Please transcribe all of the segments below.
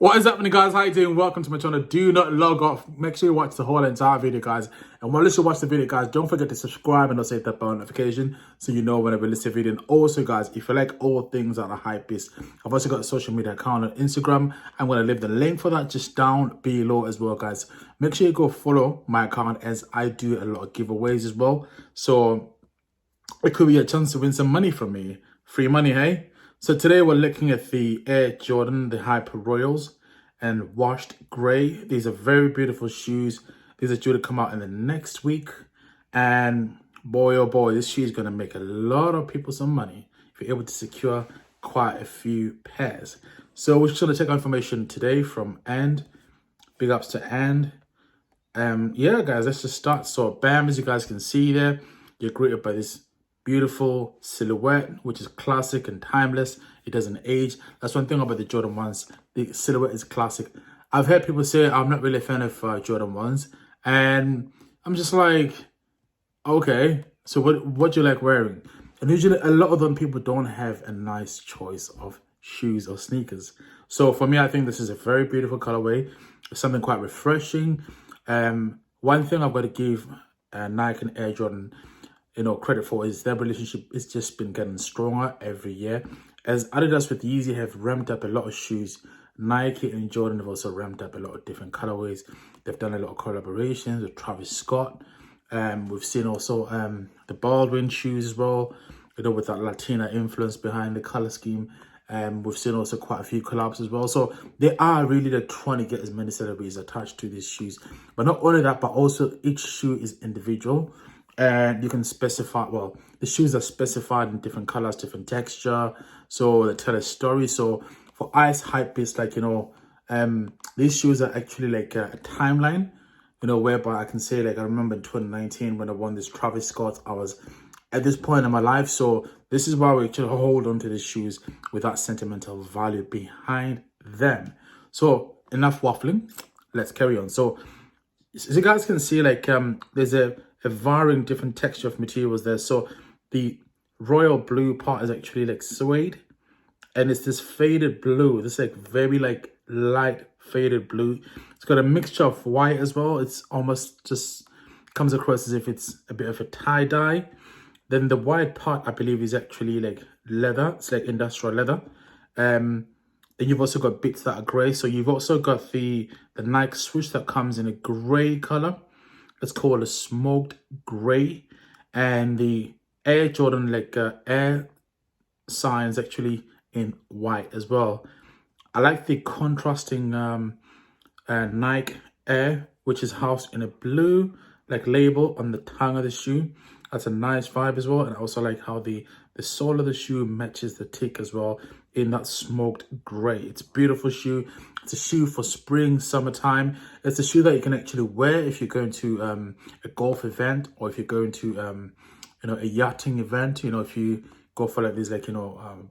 What is happening, guys? How you doing? Welcome to my channel. Do not log off. Make sure you watch the whole entire video, guys. And while you watch the video, guys, don't forget to subscribe and also hit that bell notification so you know when I release a video. And also, guys, if you like all things that are hypebeast, I've also got a social media account on Instagram. I'm going to leave the link for that just down below as well, guys. Make sure you go follow my account as I do a lot of giveaways as well. So it could be a chance to win some money from me. Free money, hey? So today we're looking at the Air Jordan, the Hyper Royals and washed grey. These are very beautiful shoes. These are due to come out in the next week. And boy, oh boy, this shoe is going to make a lot of people some money if you're able to secure quite a few pairs. So we're just going to take our information today from And. Big ups to And. Yeah, guys, let's just start. So bam, as you guys can see there, you're greeted by this beautiful silhouette, which is classic and timeless. It doesn't age. That's one thing about the Jordan 1s. The silhouette is classic. I've heard people say I'm not really a fan of Jordan 1s. And I'm just like, okay, so what do you like wearing? And usually a lot of them people don't have a nice choice of shoes or sneakers. So for me, I think this is a very beautiful colorway. Something quite refreshing. One thing I've got to give Nike and Air Jordan credit for is their relationship has just been getting stronger every year. As Adidas with Yeezy have ramped up a lot of shoes, Nike and Jordan have also ramped up a lot of different colorways. They've done a lot of collaborations with Travis Scott. We've seen also the Baldwin shoes as well, with that Latina influence behind the color scheme. We've seen also quite a few collabs as well. So they are really trying to get as many celebrities attached to these shoes. But not only that, but also each shoe is individual. And you can specify, well, the shoes are specified in different colors, different texture. So they tell a story. So for ice hypebeast, these shoes are actually like a timeline, whereby I can say, like, I remember in 2019 when I won this Travis Scott, I was at this point in my life. So this is why we actually hold on to these shoes with that sentimental value behind them. So enough waffling. Let's carry on. So as you guys can see, like, there's a varying different texture of materials there. So the royal blue part is actually like suede, and it's this faded blue, this like very like light faded blue. It's got a mixture of white as well. It's almost just comes across as if it's a bit of a tie-dye. Then the white part, I believe, is actually like leather. It's like industrial leather. Then you've also got bits that are grey. So you've also got the Nike swoosh that comes in a grey color. It's called a smoked grey. And the Air Jordan Air signs actually in white as well. I like the contrasting Nike Air, which is housed in a blue like label on the tongue of the shoe. That's a nice vibe as well. And I also like how the sole of the shoe matches the tick as well in that smoked grey. It's a beautiful shoe. It's a shoe for spring, summertime. It's a shoe that you can actually wear if you're going to a golf event, or if you're going to a yachting event. If you go for like these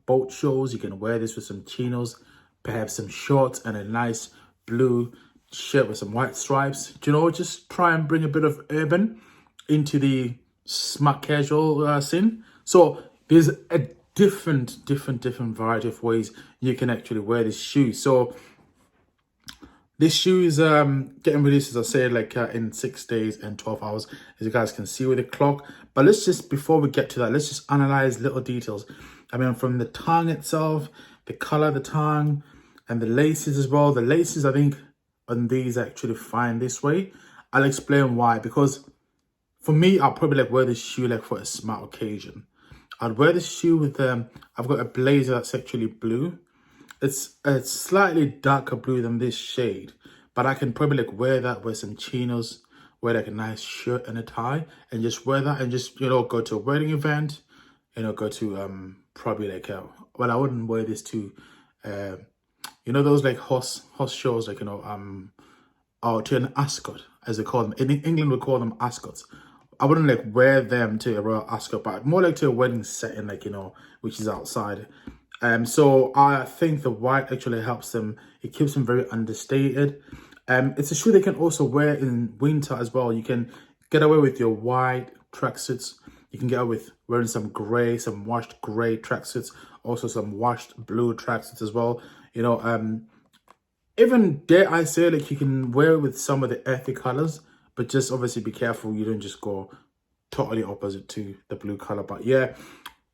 boat shows, you can wear this with some chinos, perhaps some shorts and a nice blue shirt with some white stripes. Just try and bring a bit of urban into the smart casual scene. So there's a different variety of ways you can actually wear this shoe. So this shoe is getting released, as I said, in 6 days and 12 hours, as you guys can see with the clock. But let's just, before we get to that, let's just analyze little details. I mean, from the tongue itself, the color of the tongue, and the laces as well. The laces, I think, on these are actually fine this way. I'll explain why. Because for me, I'll probably wear this shoe for a smart occasion. I'd wear this shoe with I've got a blazer that's actually blue. It's slightly darker blue than this shade, but I can probably wear that with some chinos, wear a nice shirt and a tie, and just wear that and just go to a wedding event, go to probably well, I wouldn't wear this to those horse shows, or to an ascot, as they call them. In England we call them ascots. I wouldn't wear them to a royal ascot, but more to a wedding setting, which is outside. So I think the white actually helps them. It keeps them very understated. It's a shoe they can also wear in winter as well. You can get away with your white tracksuits. You can get away with wearing some washed gray tracksuits, also some washed blue tracksuits as well. even dare I say, like, you can wear it with some of the earthy colors, but just obviously be careful you don't just go totally opposite to the blue color. But yeah,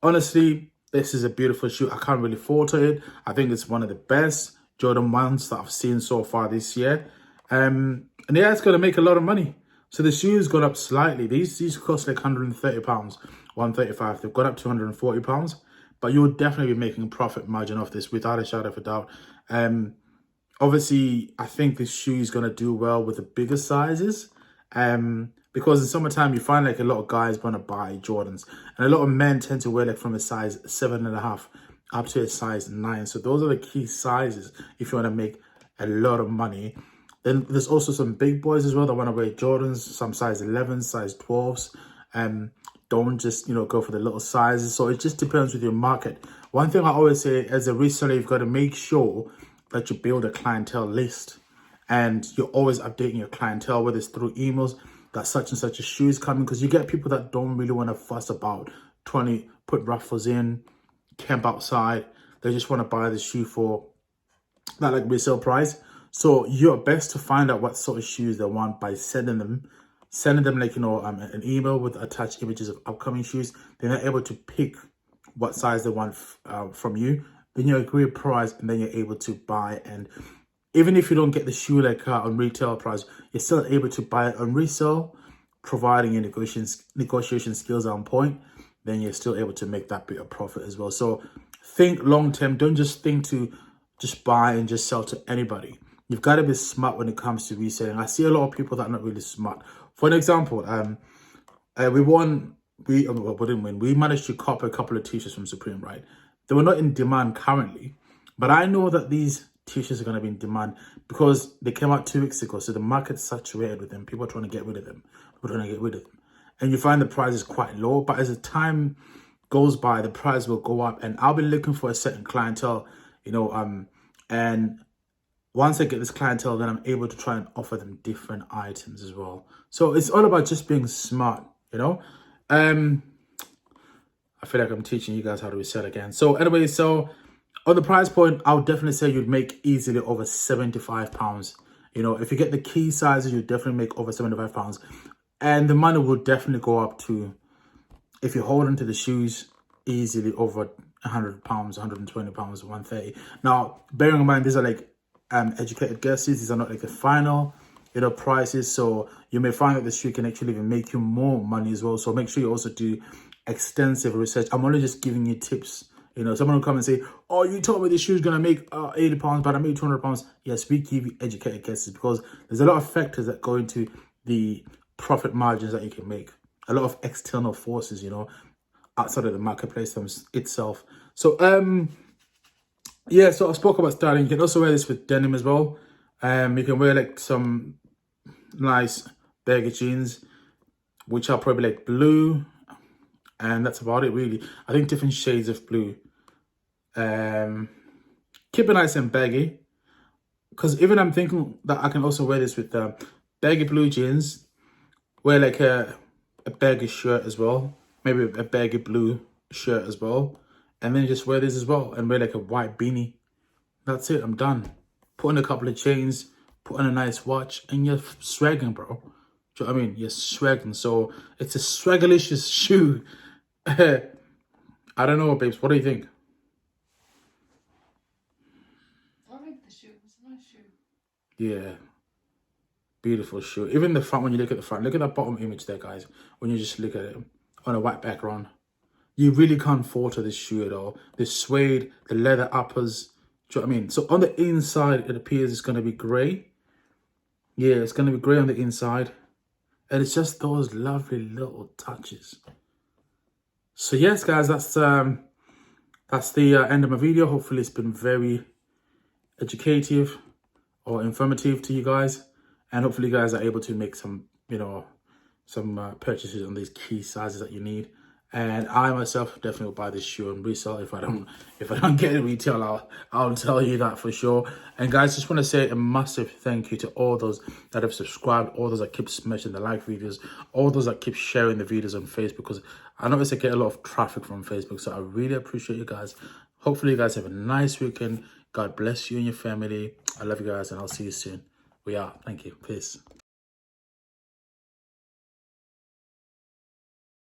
honestly, this is a beautiful shoe. I can't really fault it. I think it's one of the best Jordan 1s that I've seen so far this year. And yeah, it's going to make a lot of money. So the shoes gone up slightly. These cost like £130, 135. They've gone up to £140. But you'll definitely be making a profit margin off this without a shadow of a doubt. Obviously, I think this shoe is going to do well with the bigger sizes. Because in summertime, you find like a lot of guys want to buy Jordans. And a lot of men tend to wear like from a size 7.5 up to a size 9. So those are the key sizes if you want to make a lot of money. Then there's also some big boys as well that want to wear Jordans, some size 11s, size 12s. Don't just, go for the little sizes. So it just depends with your market. One thing I always say, as a reseller, you've got to make sure that you build a clientele list. And you're always updating your clientele, whether it's through emails, that such and such a shoe is coming. Because you get people that don't really want to fuss about put ruffles in, camp outside. They just want to buy the shoe for that like resale price. So you're best to find out what sort of shoes they want by sending them like, an email with attached images of upcoming shoes. Then they're able to pick what size they want from you. Then you agree a price, and then you're able to buy. And even if you don't get the shoe like on retail price, you're still able to buy it on resale, providing your negotiation skills are on point. Then you're still able to make that bit of profit as well. So think long term. Don't just think to just buy and just sell to anybody. You've got to be smart when it comes to reselling. I see a lot of people that are not really smart. For an example, we managed to copy a couple of t-shirts from Supreme, right? They were not in demand currently, but I know that these t-shirts are going to be in demand because they came out 2 weeks ago. So the market's saturated with them. People are trying to get rid of them. And you find the price is quite low, but as the time goes by, the price will go up, and I'll be looking for a certain clientele, and once I get this clientele, then I'm able to try and offer them different items as well. So it's all about just being smart, I feel like I'm teaching you guys how to resell again. So anyway, so on the price point, I would definitely say you'd make easily over £75. If you get the key sizes, you definitely make over £75. And the money will definitely go up to, if you hold onto the shoes, easily over £100, £120, £130. Now, bearing in mind, these are like educated guesses. These are not like the final, prices. So you may find that the shoe can actually even make you more money as well. So make sure you also do extensive research. I'm only just giving you tips. Someone will come and say, oh, you told me the shoe is going to make £80, but I made £200. Yes, we give you educated guesses because there's a lot of factors that go into the profit margins that you can make. A lot of external forces, outside of the marketplace itself. So, yeah, so I spoke about styling. You can also wear this with denim as well. You can wear like some nice baggy jeans, which are probably like blue. And that's about it, really. I think different shades of blue. Keep it nice and baggy. Because even I'm thinking that I can also wear this with baggy blue jeans. Wear like a baggy shirt as well. Maybe a baggy blue shirt as well. And then just wear this as well. And wear like a white beanie. That's it, I'm done. Put on a couple of chains. Put on a nice watch. And you're swagging, bro. Do you know what I mean? You're swagging. So it's a swaggalicious shoe. I don't know, babes. What do you think? I like the shoe. It's a nice shoe. Yeah. Beautiful shoe. Even the front, when you look at the front, look at that bottom image there, guys. When you just look at it on a white background, you really can't falter this shoe at all. The suede, the leather uppers. Do you know what I mean? So on the inside, it appears it's going to be grey. Yeah, it's going to be grey on the inside. And it's just those lovely little touches. So yes, guys, that's the end of my video. Hopefully it's been very educative or informative to you guys. And hopefully you guys are able to make some, some purchases on these key sizes that you need. And I myself definitely will buy this shoe and resell. If I don't get it retail, I'll tell you that for sure. And guys, just want to say a massive thank you to all those that have subscribed, all those that keep smashing the like videos, all those that keep sharing the videos on Facebook, because I notice I get a lot of traffic from Facebook. So I really appreciate you guys. Hopefully you guys have a nice weekend. God bless you and your family. I love you guys, and I'll see you soon. We are. Thank you. Peace.